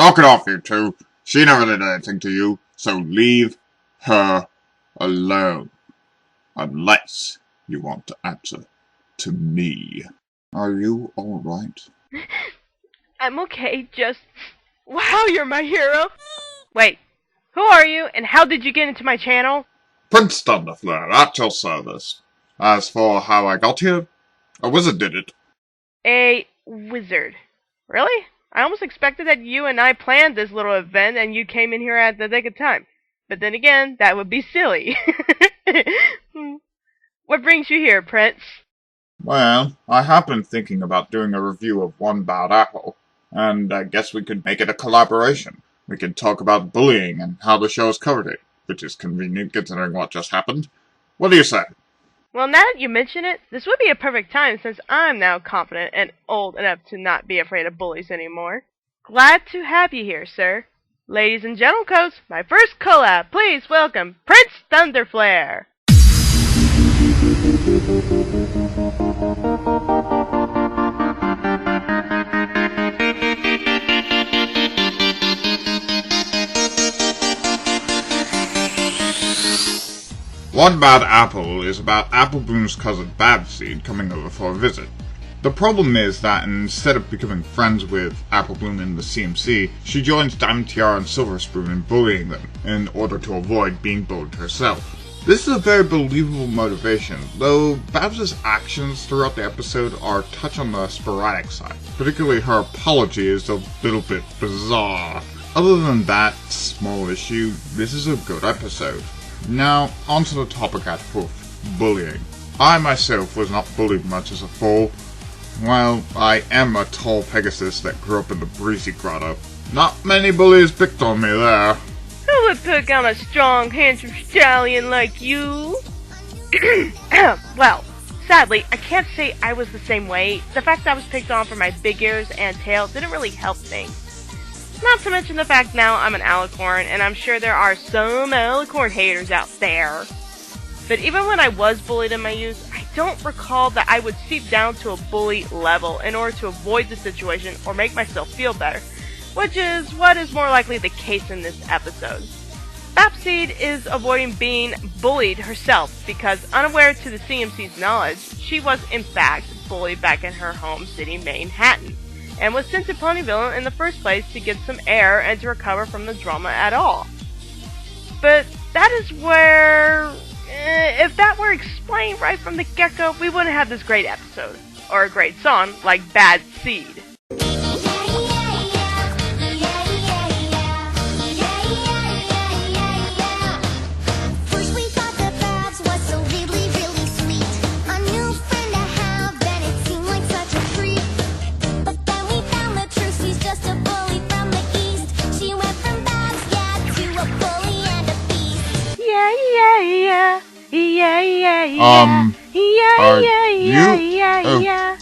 Knock it off, you two. She never did anything to you, so leave her alone. Unless you want to answer to me. Are you alright? I'm okay, just... Wow, you're my hero! Wait, who are you, and how did you get into my channel? Prince Thunderflare, at your service. As for how I got here, a wizard did it. A wizard? Really? I almost expected that you and I planned this little event and you came in here at the nick of time. But then again, that would be silly. What brings you here, Prince? Well, I have been thinking about doing a review of One Bad Apple, and I guess we could make it a collaboration. We could talk about bullying and how the show has covered it, which is convenient considering what just happened. What do you say? Well, now that you mention it, this would be a perfect time since I'm now confident and old enough to not be afraid of bullies anymore. Glad to have you here, sir. Ladies and gentlemen, my first collab, please welcome Prince Thunderflare. One Bad Apple is about Apple Bloom's cousin Babseed coming over for a visit. The problem is that instead of becoming friends with Apple Bloom in the CMC, she joins Diamond Tiara and Silver Spoon in bullying them, in order to avoid being bullied herself. This is a very believable motivation, though Babs' actions throughout the episode are a touch on the sporadic side. Particularly her apology is a little bit bizarre. Other than that small issue, this is a good episode. Now, onto the topic at hoof, bullying. I myself was not bullied much as a foal. Well, I am a tall Pegasus that grew up in the Breezy Grotto. Not many bullies picked on me there. Who would pick on a strong, handsome stallion like you? Well, sadly, I can't say I was the same way. The fact that I was picked on for my big ears and tail didn't really help things. Not to mention the fact now I'm an alicorn, and I'm sure there are some alicorn haters out there. But even when I was bullied in my youth, I don't recall that I would seep down to a bully level in order to avoid the situation or make myself feel better, which is what is more likely the case in this episode. Babseed is avoiding being bullied herself because, unaware to the CMC's knowledge, she was in fact bullied back in her home city, Manhattan, and was sent to Ponyville in the first place to get some air and to recover from the drama at all. But that is where... if that were explained right from the get-go, we wouldn't have this great episode, or a great song like Bad Seed.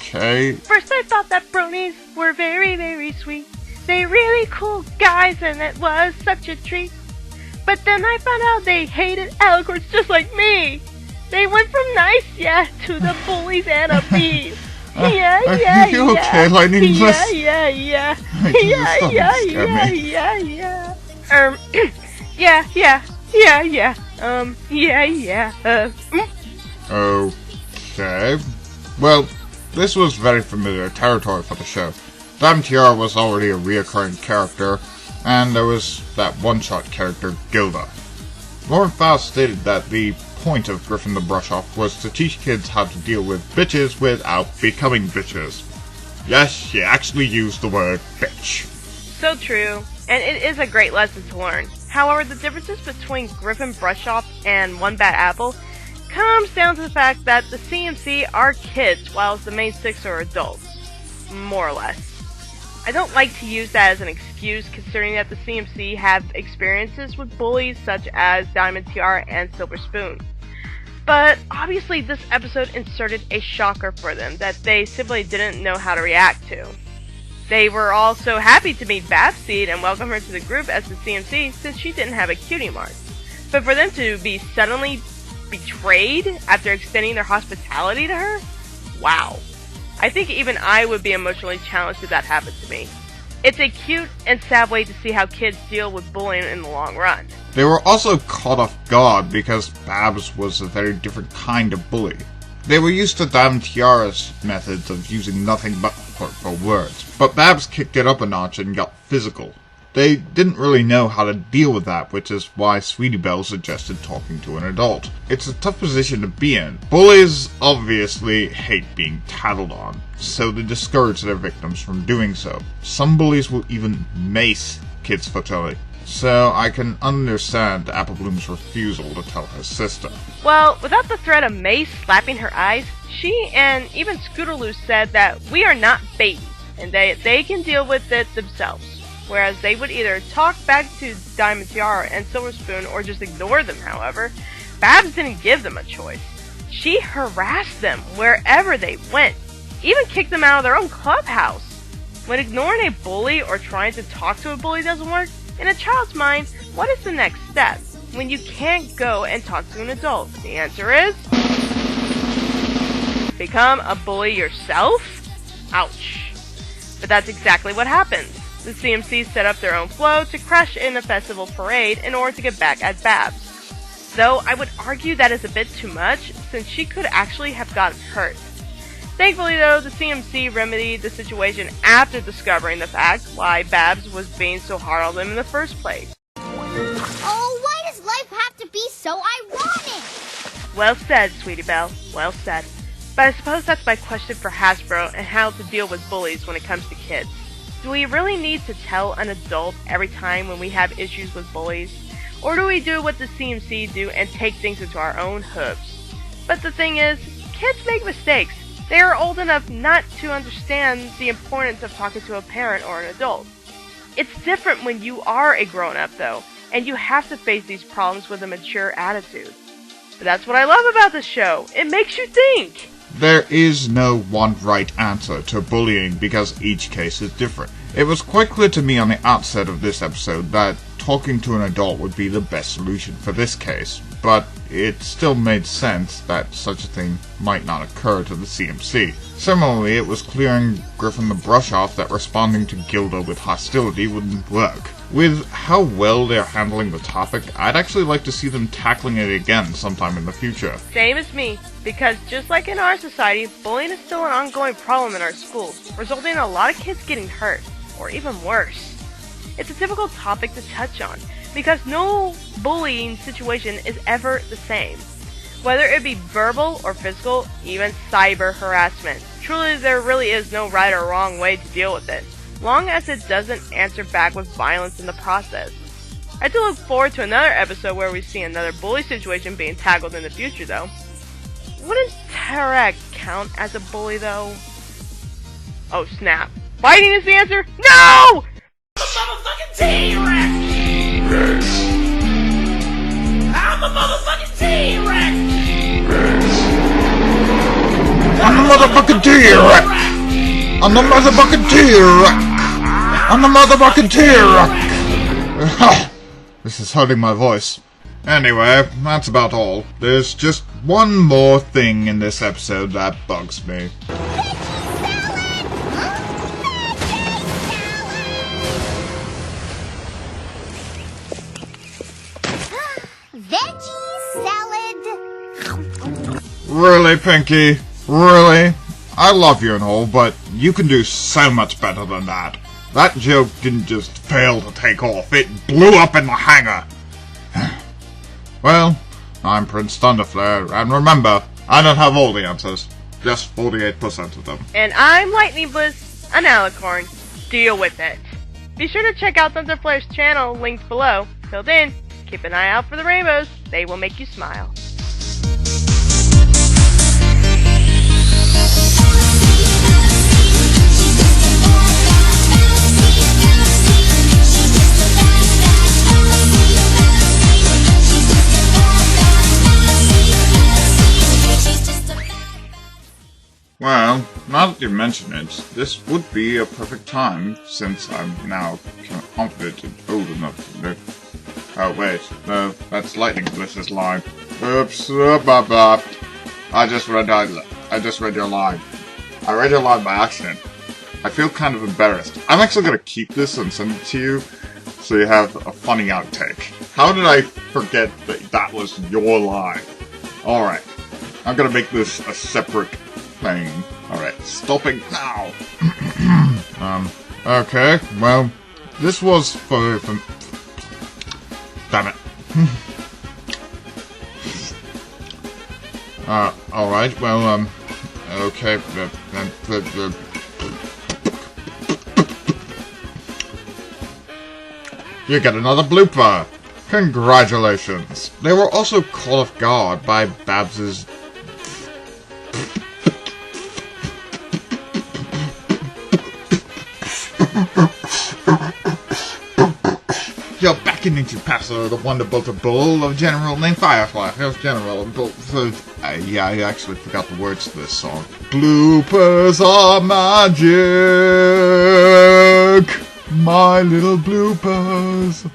Okay? First I thought that bronies were very, very sweet. They really cool guys and it was such a treat. But then I found out they hated alicorns just like me. They went from nice, yeah, to the bullies and a beef. Yeah. Are you okay, Lightning Bliss? Yeah. Yeah. Okay. Well, this was very familiar territory for the show. Diamond Tiara was already a reoccurring character, and there was that one-shot character, Gilda. Lauren Faust stated that the point of Griffin the Brush-Off was to teach kids how to deal with bitches without becoming bitches. Yes, she actually used the word bitch. So true, and it is a great lesson to learn. However, the differences between Griffin Brush-Off and One Bad Apple comes down to the fact that the CMC are kids, whilst the main six are adults. More or less. I don't like to use that as an excuse, considering that the CMC have experiences with bullies such as Diamond Tiara and Silver Spoon. But obviously this episode inserted a shocker for them that they simply didn't know how to react to. They were all so happy to meet Babseed and welcome her to the group as the CMC since she didn't have a cutie mark. But for them to be suddenly betrayed after extending their hospitality to her? Wow. I think even I would be emotionally challenged if that happened to me. It's a cute and sad way to see how kids deal with bullying in the long run. They were also caught off guard because Babs was a very different kind of bully. They were used to Dame Tiara's methods of using nothing but hurtful words, but Babs kicked it up a notch and got physical. They didn't really know how to deal with that, which is why Sweetie Belle suggested talking to an adult. It's a tough position to be in. Bullies obviously hate being tattled on, so they discourage their victims from doing so. Some bullies will even mace kids for telling. So I can understand Apple Bloom's refusal to tell her sister. Well, without the threat of Mace slapping her eyes, she and even Scootaloo said that we are not babies, and they can deal with it themselves. Whereas they would either talk back to Diamond Tiara and Silver Spoon or just ignore them, however, Babs didn't give them a choice. She harassed them wherever they went, even kicked them out of their own clubhouse. When ignoring a bully or trying to talk to a bully doesn't work, in a child's mind, what is the next step when you can't go and talk to an adult? The answer is become a bully yourself? Ouch. But that's exactly what happens. The CMC set up their own flow to crash in a festival parade in order to get back at Babs. Though I would argue that is a bit too much, since she could actually have gotten hurt. Thankfully though, the CMC remedied the situation after discovering the fact why Babs was being so hard on them in the first place. Oh, why does life have to be so ironic? Well said, Sweetie Belle, well said. But I suppose that's my question for Hasbro and how to deal with bullies when it comes to kids. Do we really need to tell an adult every time when we have issues with bullies? Or do we do what the CMC do and take things into our own hooves? But the thing is, kids make mistakes. They are old enough not to understand the importance of talking to a parent or an adult. It's different when you are a grown-up though, and you have to face these problems with a mature attitude. But that's what I love about this show. It makes you think. There is no one right answer to bullying because each case is different. It was quite clear to me on the outset of this episode that talking to an adult would be the best solution for this case, but it still made sense that such a thing might not occur to the CMC. Similarly, it was clearing Griffin the brush off that responding to Gilda with hostility wouldn't work. With how well they're handling the topic, I'd actually like to see them tackling it again sometime in the future. Same as me, because just like in our society, bullying is still an ongoing problem in our schools, resulting in a lot of kids getting hurt, or even worse. It's a difficult topic to touch on, because no bullying situation is ever the same. Whether it be verbal or physical, even cyber harassment. Truly, there really is no right or wrong way to deal with it, long as it doesn't answer back with violence in the process. I do look forward to another episode where we see another bully situation being tackled in the future though. Wouldn't Tarek count as a bully though? Oh snap. Biting is the answer? No! I'm a motherfucking T-Rex! I'm a motherfucking T-Rex! I'm the motherfucking T-Rex! I'm the motherfucking T-Rex! I'm the motherfucking T-Rex! This is hurting my voice. Anyway, that's about all. There's just one more thing in this episode that bugs me. Really, Pinky? Really? I love you and all, but you can do so much better than that. That joke didn't just fail to take off, it blew up in the hangar. Well, I'm Prince Thunderflare, and remember, I don't have all the answers, just 48% of them. And I'm Lightning Bliss, an alicorn. Deal with it. Be sure to check out Thunderflare's channel, linked below. Till then, keep an eye out for the rainbows, they will make you smile. Well, now that you mention it, this would be a perfect time, since I'm now confident and old enough to know. Oh wait, no, that's Lightning Bliss's line. Oops, I just read your line. I read your line by accident. I feel kind of embarrassed. I'm actually gonna keep this and send it to you, so you have a funny outtake. How did I forget that that was your line? Alright, I'm gonna make this a separate thing. Alright, stopping now. Okay, well, this was for damn it. Alright, well, okay, you get another blooper! Congratulations! They were also caught off guard by Babs's... You're back in Ninja Paso, the Wonderbolter Bull of General named Firefly. Here's General. Yeah, I actually forgot the words to this song. Bloopers are magic! My little bloopers.